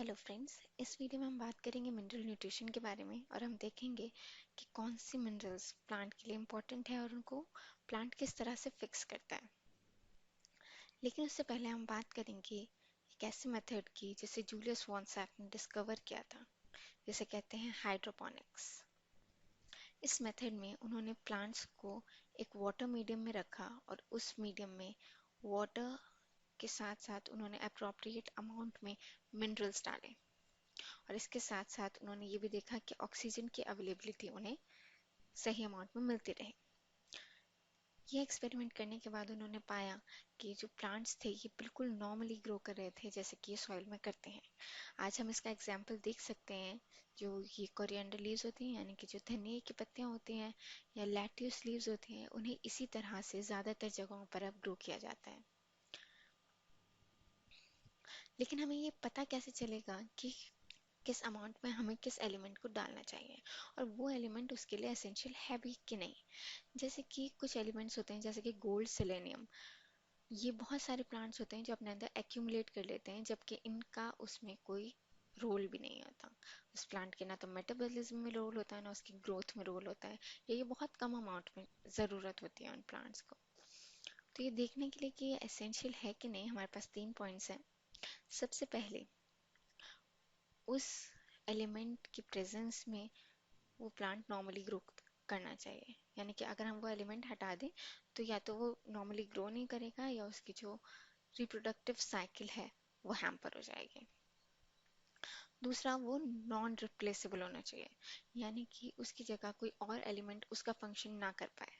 Hello friends, इस video में हम बात करेंगे मिनरल न्यूट्रिशन के बारे में और हम देखेंगे कि कौन सी मिनरल्स प्लांट के लिए इम्पोर्टेंट है और उनको प्लांट किस तरह से फिक्स करता है। लेकिन उससे पहले हम बात करेंगे एक ऐसे मेथड की जिसे जूलियस वॉन सैक ने डिस्कवर किया था, जिसे कहते हैं हाइड्रोपोनिक्स। इस मेथड में उन्होंने प्लांट्स को एक वाटर मीडियम में रखा और उस मीडियम में वाटर के साथ साथ उन्होंने अप्रोप्रिएट अमाउंट में मिनरल्स डाले और इसके साथ साथ उन्होंने ये भी देखा कि ऑक्सीजन की अवेलेबिलिटी उन्हें सही अमाउंट में मिलती रहे। ये एक्सपेरिमेंट करने के बाद उन्होंने पाया कि जो प्लांट्स थे ये बिल्कुल नॉर्मली ग्रो कर रहे थे जैसे कि ये सॉइल में करते हैं। आज हम इसका एग्जाम्पल देख सकते हैं। जो ये कोरिएंडर लीव्स होती हैं यानी कि जो धनिया की पत्तियां होती हैं या लेट्यूस लीव्स होती हैं, उन्हें इसी तरह से ज़्यादातर जगहों पर अब ग्रो किया जाता है। लेकिन हमें ये पता कैसे चलेगा कि किस अमाउंट में हमें किस एलिमेंट को डालना चाहिए और वो एलिमेंट उसके लिए एसेंशियल है भी कि नहीं। जैसे कि कुछ एलिमेंट्स होते हैं जैसे कि गोल्ड, सेलेनियम, ये बहुत सारे प्लांट्स होते हैं जो अपने अंदर एक्यूमुलेट कर लेते हैं, जबकि इनका उसमें कोई रोल भी नहीं होता। उस प्लांट के ना तो मेटाबॉलिज्म में रोल होता है ना उसकी ग्रोथ में रोल होता है, ये बहुत कम अमाउंट में ज़रूरत होती है उन प्लांट्स को। तो ये देखने के लिए कि ये एसेंशियल है कि नहीं, हमारे पास 3 पॉइंट्स हैं। सबसे पहले, उस एलिमेंट की प्रेजेंस में वो प्लांट नॉर्मली ग्रो करना चाहिए। यानी कि अगर हम वो एलिमेंट हटा दें तो या तो वो नॉर्मली ग्रो नहीं करेगा या उसकी जो रिप्रोडक्टिव साइकिल है वो हैम्पर हो जाएगी। दूसरा, वो नॉन रिप्लेसेबल होना चाहिए, यानी कि उसकी जगह कोई और एलिमेंट उसका फंक्शन ना कर पाए।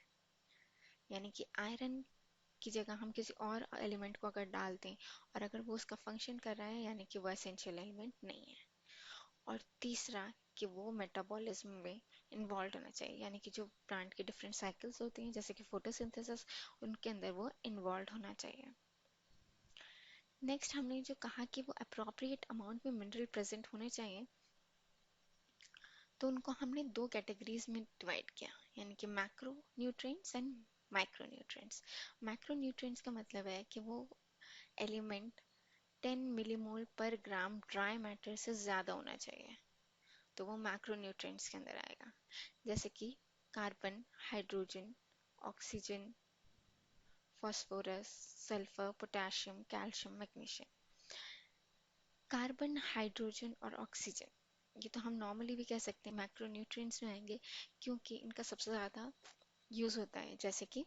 यानी कि आयरन की जगह हम किसी और एलिमेंट को अगर डाल दें और अगर वो उसका फंक्शन कर रहा है, यानी कि वो एसेंशियल एलिमेंट नहीं है। और तीसरा, कि वो मेटाबॉलिज्म में इन्वॉल्व होना चाहिए, यानी कि जो प्लांट की डिफरेंट साइकिल्स होती हैं जैसे कि फोटोसिंथेसिस, उनके अंदर वो इन्वॉल्व होना चाहिए। नेक्स्ट, हमने जो कहा कि वो अप्रोप्रिएट अमाउंट में मिनरल प्रेजेंट होने चाहिए, तो उनको हमने दो कैटेगरीज में डिवाइड किया, यानी कि macro nutrients and micro nutrients. Macro nutrients का मतलब है कि वो एलिमेंट 10 मिलीमोल पर ग्राम ड्राई मैटर से ज़्यादा होना चाहिए, तो वो मैक्रो न्यूट्रिएंट्स के अंदर आएगा। जैसे कि carbon, hydrogen, oxygen, phosphorus, sulphur, potassium, calcium, magnesium. Carbon, hydrogen और ऑक्सीजन, ये तो हम नॉर्मली भी कह सकते हैं मैक्रो न्यूट्रिएंट्स में आएंगे, क्योंकि इनका सबसे ज़्यादा यूज़ होता है। जैसे कि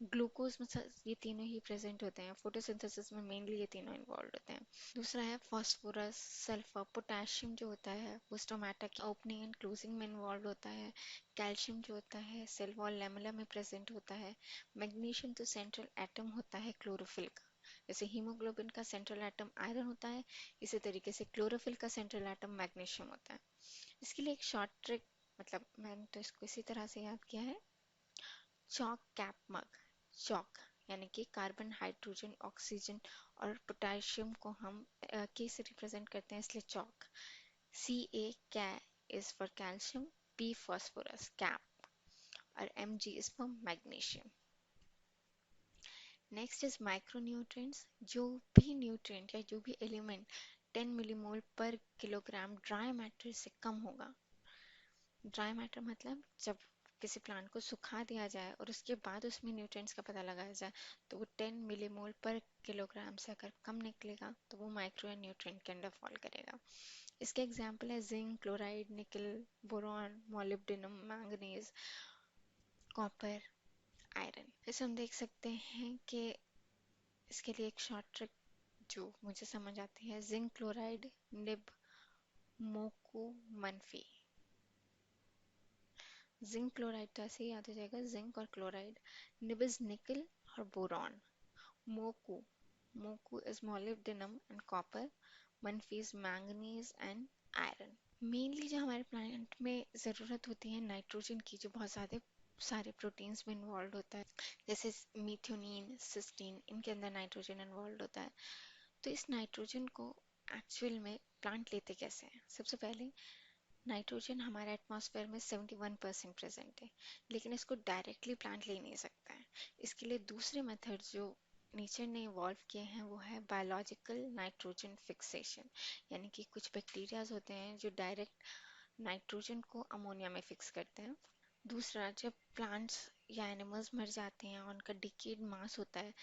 ग्लूकोज में ये तीनों ही प्रेजेंट होते हैं, फोटोसिंथेसिस में मेनली ये तीनों इन्वॉल्व होते हैं। दूसरा है फास्फोरस, सल्फर, पोटेशियम जो होता है वो स्टोमेटा की ओपनिंग एंड क्लोजिंग में इन्वॉल्व होता है। कैल्शियम जो होता है सेल वॉल लैमेला में प्रेजेंट होता है। मैग्नीशियम तो सेंट्रल एटम होता है क्लोरोफिल का। जैसे हीमोग्लोबिन का सेंट्रल एटम आयरन होता है, इसी तरीके से क्लोरोफिल का सेंट्रल एटम मैग्नीशियम होता है। इसके लिए एक शॉर्ट ट्रिक, मतलब मैंने तो इसको इसी तरह से याद किया है, चॉक कैप मग। चॉक यानी कि कार्बन, हाइड्रोजन, ऑक्सीजन और पोटेशियम को हम के से रिप्रेजेंट करते हैं, इसलिए चॉक। सी ए कै is for calcium, P phosphorus कैप और M G is for magnesium. Next is micro nutrients. जो भी न्यूट्रिएंट या जो भी element 10 millimole per kilogram dry matter से कम होगा। ड्राई मैटर मतलब जब किसी प्लांट को सुखा दिया जाए और उसके बाद उसमें न्यूट्रिएंट्स का पता लगाया जाए, तो वो 10 मिलीमोल पर किलोग्राम से अगर कम निकलेगा तो वो माइक्रो न्यूट्रिएंट के अंडर फॉल करेगा। इसके एग्जांपल है जिंक, क्लोराइड, निकल, boron, molybdenum, manganese, copper, iron. जैसे हम देख सकते हैं कि इसके लिए एक शॉर्ट ट्रिक जो मुझे समझ आती है, जिंक क्लोराइड, निब, मोकू, मनफी। जिंक क्लोराइड तो ऐसे ही याद हो जाएगा, जिंक और क्लोराइड। निब इज निकल और बोरॉन। मोकू, मोकू इज मोलिब्डेनम एंड कॉपर। मनफी is manganese and iron. Mainly जो हमारे प्लांट में ज़रूरत होती है नाइट्रोजन की, जो बहुत ज़्यादा सारे प्रोटीन्स में इन्वॉल्व होता है, जैसे मीथ्योनीन, सिस्टीन, इनके अंदर नाइट्रोजन इन्वॉल्व होता है। तो इस नाइट्रोजन को एक्चुअल में प्लांट लेते कैसे हैं? सबसे पहले, नाइट्रोजन हमारे एटमॉस्फेयर में 71% प्रेजेंट है, लेकिन इसको डायरेक्टली प्लांट ले नहीं सकता है। इसके लिए दूसरे मेथड जो नेचर ने इवॉल्व किए हैं वो है बायोलॉजिकल नाइट्रोजन फिक्सेशन, यानी कि कुछ बैक्टीरियाज होते हैं जो डायरेक्ट नाइट्रोजन को अमोनिया में फिक्स करते हैं। दूसरा, जब प्लांट्स या एनिमल्स मर जाते हैं और उनका डिकेड मास होता है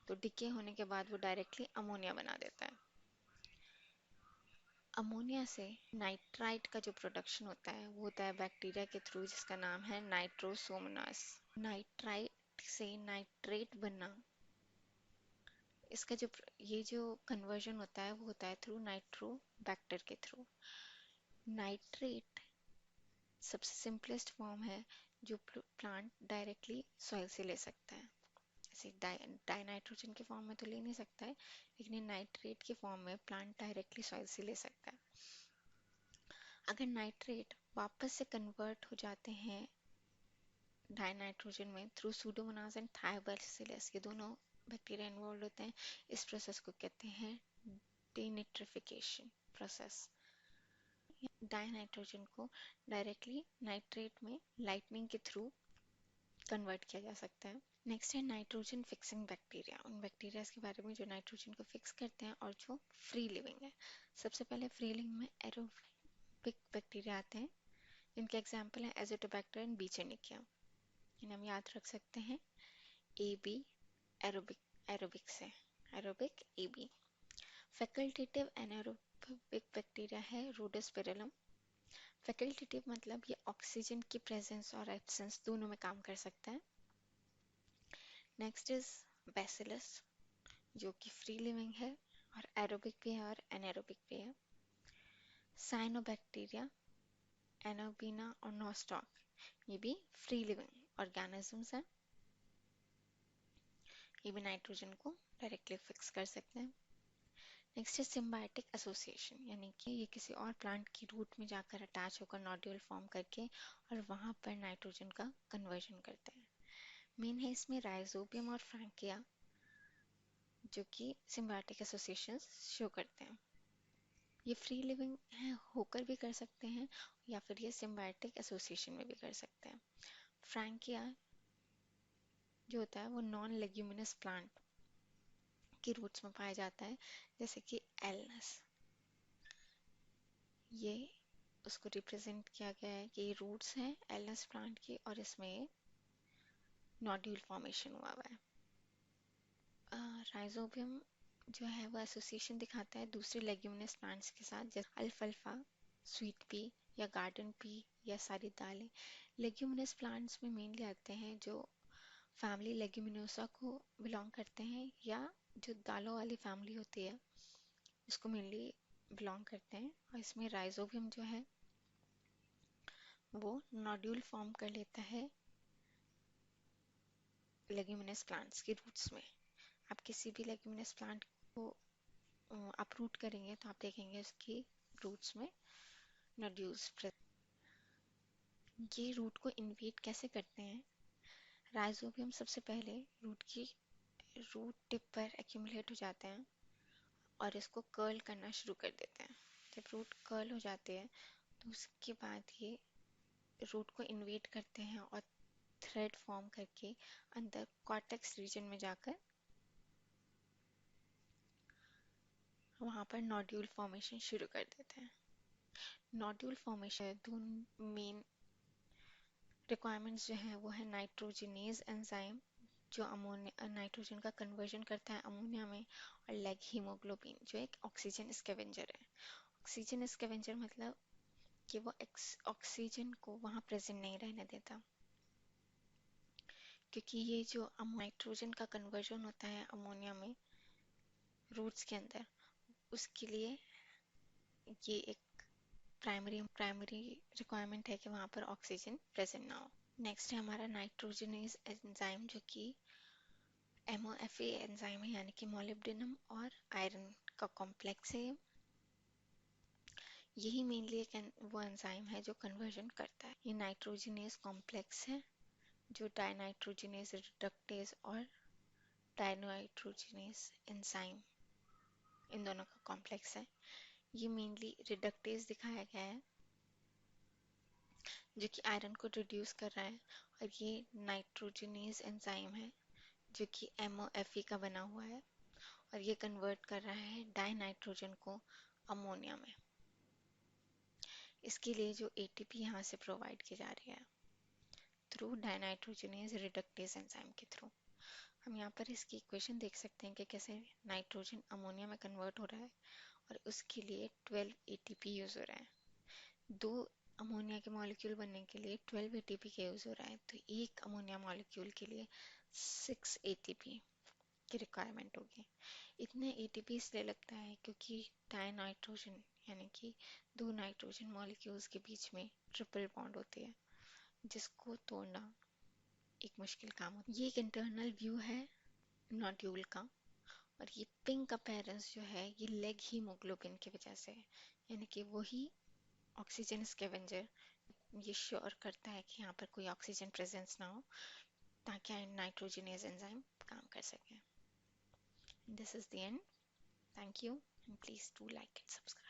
तो डिके होने के बाद वो डायरेक्टली अमोनिया बना देता है। अमोनिया से नाइट्राइट का जो प्रोडक्शन होता है वो होता है बैक्टीरिया के थ्रू, जिसका नाम है नाइट्रोसोमनास। नाइट्राइट से नाइट्रेट बनना, इसका जो ये जो कन्वर्जन होता है वो होता है थ्रू नाइट्रोबैक्टर के थ्रू। नाइट्रेट सबसे सिंपलेस्ट फॉर्म है जो प्लांट डायरेक्टली सॉइल से ले सकता है। ऐसे डाई नाइट्रोजन के फॉर्म में तो ले नहीं सकता है, लेकिन ये नाइट्रेट के फॉर्म में प्लांट डायरेक्टली सॉइल से ले सकता है। अगर नाइट्रेट वापस से कन्वर्ट हो जाते हैं डाई नाइट्रोजन में थ्रू सूडोमोनास एंड थायोबैसिलस, ये दोनों बैक्टीरिया इन्वॉल्व होते हैं, इस प्रोसेस को कहते हैं डीनिट्रिफिकेशन प्रोसेस। डाई नाइट्रोजन को डायरेक्टली नाइट्रेट में लाइटनिंग के थ्रू कन्वर्ट किया जा सकता है। नेक्स्ट है नाइट्रोजन फिक्सिंग बैक्टीरिया, उन बैक्टीरिया के बारे में जो नाइट्रोजन को फिक्स करते हैं और जो फ्री लिविंग है। सबसे पहले फ्री लिविंग में एरोबिक बैक्टीरिया आते हैं, जिनके एग्जाम्पल है एजोटोबैक्टर एंड बीचेनिकिया। इन्हें हम याद रख सकते हैं ए बी, एरोबिक, एरोबिक से aerobic A B. Facultative anaerobic bacteria है रोडोस्पिरिलम। फैकल्टेटिव मतलब ये ऑक्सीजन की प्रेजेंस और एब्सेंस दोनों में काम कर सकता है। नेक्स्ट इज बैसिलस, जो कि फ्री लिविंग है और एरोबिक भी है और एनारोबिक भी है। साइनोबैक्टीरिया, एनोबीना और नोस्टॉक, ये भी फ्री लिविंग ऑर्गेनिजम्स हैं, ये भी नाइट्रोजन को डायरेक्टली फिक्स कर सकते हैं। नेक्स्ट है सिम्बायोटिक एसोसिएशन, यानी कि ये किसी और प्लांट की रूट में जाकर अटैच होकर नोड्यूल फॉर्म करके और वहां पर नाइट्रोजन का कन्वर्जन करते हैं। मेन है इसमें राइजोबियम और फ्रैंकिया, जो कि सिम्बायोटिक एसोसिएशन शो करते हैं। ये फ्री लिविंग है होकर भी कर सकते हैं या फिर ये सिम्बायोटिक एसोसिएशन में भी कर सकते हैं। फ्रैंकिया जो होता है वो नॉन लेग्यूमिनस प्लांट की रूट्स में पाया जाता है, जैसे कि एलनस। ये उसको रिप्रेजेंट किया गया है कि ये रूट्स हैं एलनस प्लांट की और इसमें नोड्यूल फॉर्मेशन हुआ हुआ है। राइजोबियम जो है वो एसोसिएशन दिखाता है दूसरे लेग्यूमिनस प्लांट्स के साथ, जैसे अल्फाल्फा, स्वीट पी या गार्डन पी या सारी दालें। लेग्यूमिनस प्लांट्स में मेनली आते हैं जो फैमिली लेग्यूमिनोसा को बिलोंग करते हैं या जो दालों वाली फैमिली होती है उसको मेनली बिलोंग करते हैं। और इसमें राइजोबियम जो है वो नोड्यूल फॉर्म कर लेता है लेग्यूमिनस प्लांट्स की रूट्स में। आप किसी भी लेग्यूमिनस प्लांट को अपरूट करेंगे तो आप देखेंगे उसकी रूट्स में नोड्यूल्स। ये रूट को इन्वेट कैसे करते हैं? राइजोबियम सबसे पहले रूट टिप पर एक्यूमुलेट हो जाते हैं और इसको कर्ल करना शुरू कर देते हैं। जब रूट कर्ल हो जाते हैं तो उसके बाद ये रूट को इन्वेट करते हैं और थ्रेड फॉर्म करके अंदर कॉर्टेक्स रीजन में जाकर वहां पर नोड्यूल फॉर्मेशन शुरू कर देते हैं। नोड्यूल फॉर्मेशन दो मेन रिक्वायरमेंट्स जो है वो है नाइट्रोजिनेज एंजाइम, जो अमोनिया नाइट्रोजन का कन्वर्जन करता है अमोनिया में, और लेग हीमोग्लोबिन जो एक ऑक्सीजन स्कैवेंजर है। ऑक्सीजन स्कैवेंजर मतलब कि वो ऑक्सीजन को वहां प्रेजेंट नहीं रहने देता, क्योंकि ये जो नाइट्रोजन का कन्वर्जन होता है अमोनिया में रूट्स के अंदर, उसके लिए ये एक प्राइमरी रिक्वायरमेंट है कि वहां पर ऑक्सीजन प्रेजेंट ना हो। नेक्स्ट है हमारा नाइट्रोजनेज एंजाइम, जो कि MOFA एंजाइम है, यानी कि मोलिब्डेनम और आयरन का कॉम्प्लेक्स है। यही मेनली एक वो एंजाइम है जो कन्वर्जन करता है। ये नाइट्रोजनेज कॉम्प्लेक्स है जो डाइनाइट्रोजनेज रिडक्टेज और डाइनाइट्रोजनेज एंजाइम इन दोनों का कॉम्प्लेक्स है। ये मेनली रिडक्टेज दिखाया गया है जो कि आयरन को रिड्यूस कर रहा है, और ये नाइट्रोजनेज एंजाइम है जो कि MOFE का बना हुआ है, और ये कन्वर्ट कर रहा है डाई नाइट्रोजन को अमोनिया में। इसके लिए जो ATP यहाँ से प्रोवाइड की जा रही है थ्रू डाइनाइट्रोजनेज रिडक्टेज एंजाइम के थ्रू। हम यहाँ पर इसकी इक्वेशन देख सकते हैं कि कैसे नाइट्रोजन अमोनिया में कन्वर्ट हो रहा है, और उसके लिए 12 ATP यूज हो रहा है। दो अमोनिया के मॉलिक्यूल बनने के लिए 12 ATP का यूज हो रहा है, तो एक अमोनिया मॉलिक्यूल के लिए 6 ATP की रिक्वायरमेंट होगी। इतने ATP इसलिए लगता है क्योंकि डाई नाइट्रोजन यानी कि दो नाइट्रोजन मॉलिक्यूल्स के बीच में ट्रिपल बॉन्ड होती है, जिसको तोड़ना एक मुश्किल काम होता है। ये एक इंटरनल व्यू है नोड्यूल का, और ये पिंक अपीयरेंस जो है ये लेग हीमोग्लोबिन की वजह से है, यानी कि वही ऑक्सीजन स्कैवेंजर ये श्योर करता है कि यहाँ पर कोई ऑक्सीजन प्रेजेंस ना हो, ताकि नाइट्रोजनेज एंजाइम काम कर सके। This is the end. Thank you, and please do like and subscribe.